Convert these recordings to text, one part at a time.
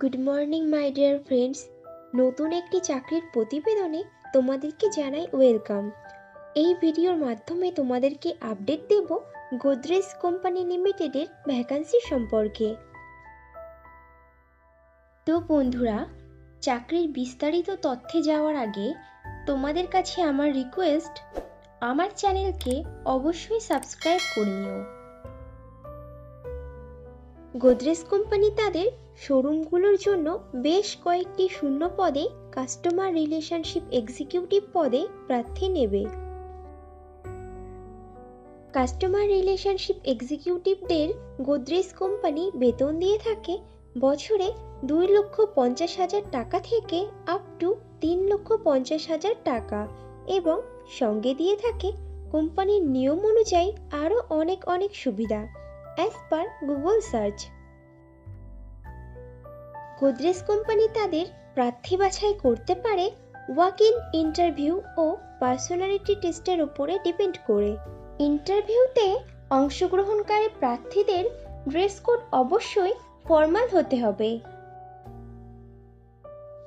Good morning my dear friends. নতুন একটি চাকরির প্রতিবেদনে তোমাদেরকে জানাই ওয়েলকাম। এই ভিডিওর মাধ্যমে তোমাদেরকে আপডেট দেব গোদরেজ কোম্পানি লিমিটেডের ভ্যাকান্সি সম্পর্কে। তো বন্ধুরা, চাকরির বিস্তারিত তথ্যে যাওয়ার আগে তোমাদের কাছে আমার রিকোয়েস্ট, আমার চ্যানেলকে অবশ্যই সাবস্ক্রাইব করে নিও। গোদরেজ কোম্পানি তাদের শোরুমগুলোর জন্য বেশ কয়েকটি শূন্য পদে কাস্টমার রিলেশনশিপ এক্সিকিউটিভ পদে প্রার্থী নেবে। কাস্টমার রিলেশনশিপ এক্সিকিউটিভদের গোদরেজ কোম্পানি বেতন দিয়ে থাকে বছরে 2,50,000 টাকা থেকে আপ টু 3,50,000 টাকা এবং সঙ্গে দিয়ে থাকে কোম্পানির নিয়ম অনুযায়ী আরও অনেক সুবিধা as per Google search. Godrej company তাদের প্রার্থী বাছাই করতে পারে ওয়াক ইন ইন্টারভিউ ও পার্সোনালিটি টেস্টের উপরে ডিপেন্ড করে। ইন্টারভিউতে অংশগ্রহণকারী প্রার্থীদের ড্রেস কোড অবশ্যই ফর্মাল হতে হবে।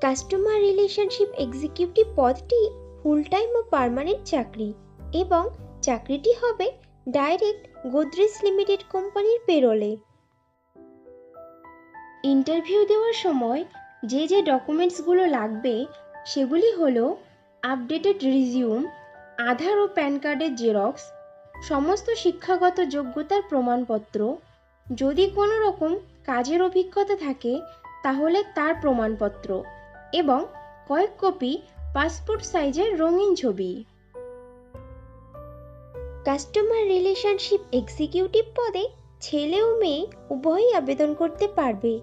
কাস্টমার রিলেশনশিপ এক্সিকিউটিভ পদটি ফুল টাইম ও পার্মানেন্ট চাকরি এবং চাকরিটি হবে ডাইরেক্ট গোদরেজ লিমিটেড কোম্পানির পেরোলে। ইন্টারভিউ দেওয়ার সময় যে ডকুমেন্টসগুলো লাগবে সেগুলি হলো আপডেটেড রিজিউম, আধার ও প্যান কার্ডের জেরক্স, সমস্ত শিক্ষাগত যোগ্যতার প্রমাণপত্র, যদি কোনো রকম কাজের অভিজ্ঞতা থাকে তাহলে তার প্রমাণপত্র এবং কয়েক কপি পাসপোর্ট সাইজের রঙিন ছবি। কাস্টমার রিলেশনশিপ এক্সিকিউটিভ পদে ছেলে ও মেয়ে উভয়ই আবেদন করতে পারবে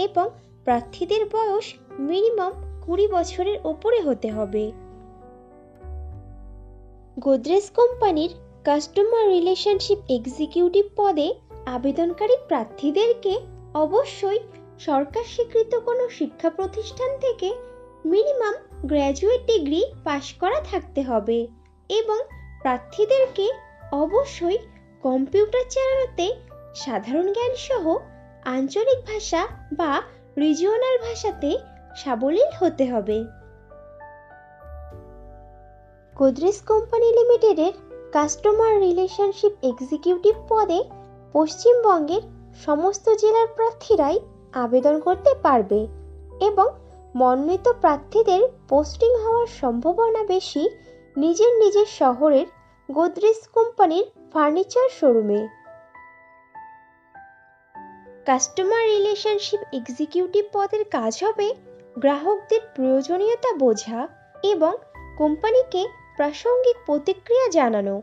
এবং প্রার্থীদের বয়স মিনিমাম 20 বছরের ওপরে হতে হবে। গোদরেজ কোম্পানির কাস্টমার রিলেশনশিপ এক্সিকিউটিভ পদে আবেদনকারী প্রার্থীদেরকে অবশ্যই সরকার স্বীকৃত কোনো শিক্ষা প্রতিষ্ঠান থেকে মিনিমাম গ্র্যাজুয়েট ডিগ্রি পাশ করা থাকতে হবে এবং প্রার্থীদেরকে অবশ্যই কম্পিউটার চালানোতে সাধারণ জ্ঞান সহ আঞ্চলিক ভাষা বা রিজিওনাল ভাষাতে সাবলীল হতে হবে। গোদরেজ কোম্পানি লিমিটেডের কাস্টমার রিলেশনশিপ এক্সিকিউটিভ পদে পশ্চিমবঙ্গের সমস্ত জেলার প্রার্থীরাই আবেদন করতে পারবে এবং মনোনীত প্রার্থীদের পোস্টিং হওয়ার সম্ভাবনা বেশি নিজের শহরের গোদরেজ কোম্পানির ফার্নিচার শোরুমে। কাস্টমার রিলেশনশিপ এক্সিকিউটিভ পদের কাজ হবে গ্রাহকদের প্রয়োজনীয়তা বোঝা এবং কোম্পানিকে প্রাসঙ্গিক প্রতিক্রিয়া জানানো,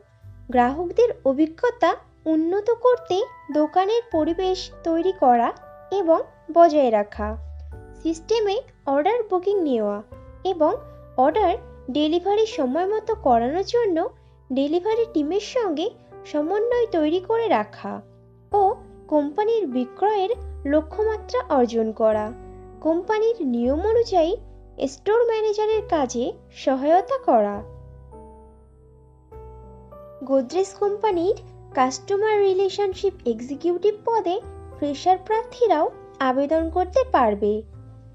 গ্রাহকদের অভিজ্ঞতা উন্নত করতে দোকানের পরিবেশ তৈরি করা এবং বজায় রাখা, সিস্টেমে অর্ডার বুকিং নেওয়া এবং অর্ডার ডেলিভারি সময় মতো করানোর জন্য ডেলিভারি টিমের সঙ্গে সমন্বয় তৈরি করে রাখা ও কোম্পানির বিক্রয়ের লক্ষ্যমাত্রা অর্জন করা, কোম্পানির নিয়ম অনুযায়ী স্টোর ম্যানেজারের কাজে সহায়তা করা। গোদরেজ কোম্পানির কাস্টমার রিলেশনশিপ এক্সিকিউটিভ পদে ফ্রেশার প্রার্থীরাও আবেদন করতে পারবে,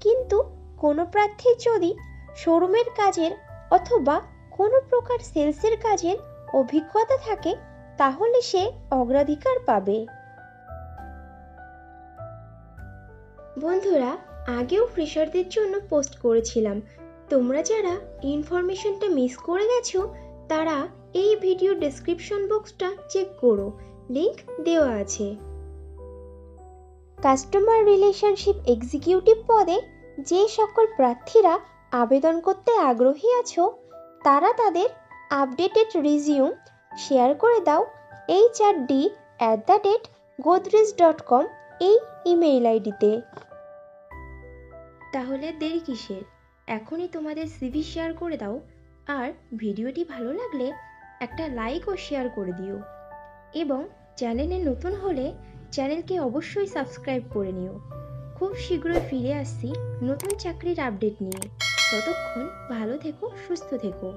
কিন্তু কোনো প্রার্থীর যদি শোরুমের কাজের অথবা কোনো প্রকার সেলসের কাজের অভিজ্ঞতা থাকে তাহলে সে অগ্রাধিকার পাবে। বন্ধুরা, আগেও ফ্রেশারদের জন্য পোস্ট করেছিলাম, তোমরা যারা ইনফরমেশনটা মিস করে গেছো তারা এই ভিডিও ডেসক্রিপশন বক্সটা চেক করো, লিংক দেওয়া আছে। কাস্টমার রিলেশনশিপ এক্সিকিউটিভ পদে যে সকল প্রার্থীরা আবেদন করতে আগ্রহী আছো তারা তাদের আপডেটেড রিজিউম শেয়ার করে দাও hrd@godrej.com এই ইমেইল আইডিতে। তাহলে দেরি কিসের, এখনই তোমাদের সিভি শেয়ার করে দাও আর ভিডিওটি ভালো লাগলে একটা লাইক ও শেয়ার করে দিও এবং চ্যানেলে নতুন হলে চ্যানেলকে অবশ্যই সাবস্ক্রাইব করে নিও। খুব শীঘ্রই ফিরে আসছি নতুন চাকরির আপডেট নিয়ে। ততক্ষণ ভালো থেকো, সুস্থ থেকো।